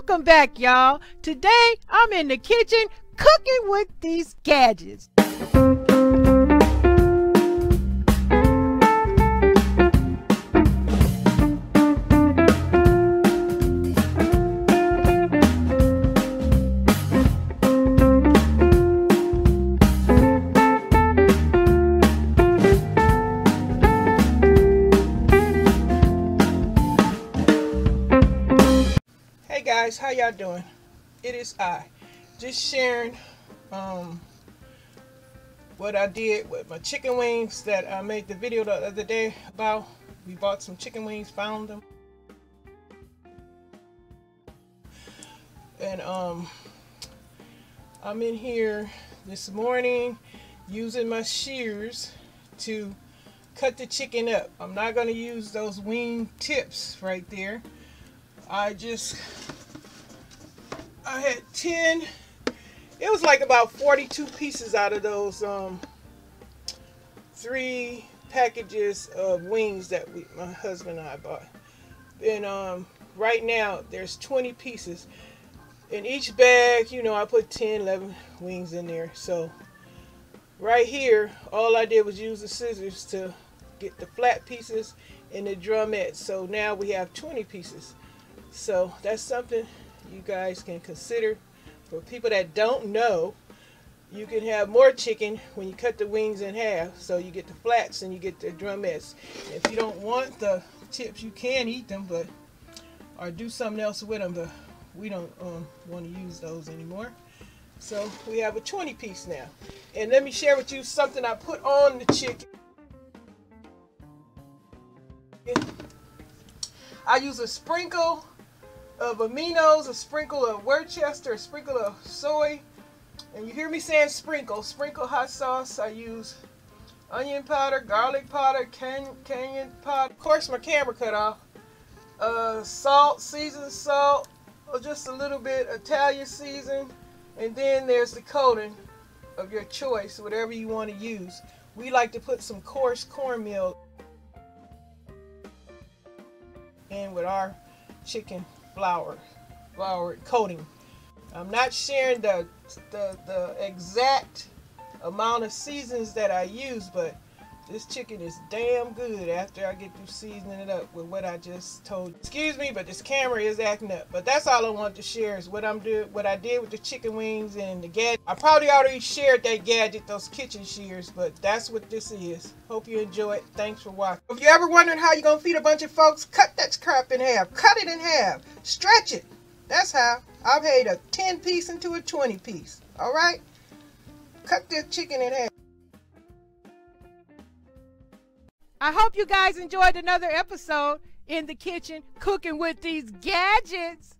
Welcome back, y'all. Today, I'm in the kitchen cooking with these gadgets. Hey guys, how y'all doing? It is I, just sharing what I did with my chicken wings that I made the video the other day about. We bought some chicken wings, found them, and I'm in here this morning using my shears to cut the chicken up. I'm not going to use those wing tips right there. I had 10, it was like about 42 pieces out of those 3 packages of wings that my husband and I bought. And right now there's 20 pieces in each bag. You know, I put 10, 11 wings in there. So right here, all I did was use the scissors to get the flat pieces and the drumettes. So now we have 20 pieces. So that's something you guys can consider. For people that don't know, you can have more chicken when you cut the wings in half. So you get the flats and you get the drumettes. If you don't want the tips, you can eat them, but or do something else with them. But we don't want to use those anymore. So we have a 20 piece now. And let me share with you something I put on the chicken. I use a sprinkle of aminos, a sprinkle of Worcester, a sprinkle of soy, and you hear me saying sprinkle hot sauce. I use onion powder, garlic powder, cayenne powder. Of course, my camera cut off. Salt, seasoned salt, or just a little bit Italian season, and then there's the coating of your choice, whatever you want to use. We like to put some coarse cornmeal in with our chicken flour coating. I'm not sharing the exact amount of seasons that I use, but this chicken is damn good after I get through seasoning it up with what I just told you. Excuse me, but this camera is acting up. But that's all I want to share is what I did with the chicken wings and the gadget. I probably already shared that gadget, those kitchen shears, but that's what this is. Hope you enjoy it. Thanks for watching. If you're ever wondering how you're going to feed a bunch of folks, cut that crap in half. Cut it in half. Stretch it. That's how. I've made a 10 piece into a 20 piece. All right? Cut the chicken in half. I hope you guys enjoyed another episode in the kitchen cooking with these gadgets.